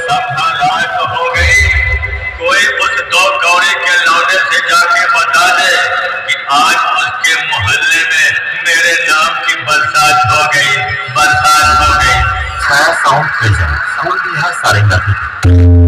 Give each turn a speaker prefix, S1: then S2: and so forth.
S1: समझा रात हो गई। कोई उस दो कौड़ी के लौंडे से जाके बता दे कि आज उसके मोहल्ले में मेरे नाम की बरसात हो गई, बरसात हो गई।
S2: छाया साउंड प्रेजेंट साउंड सारेंगा।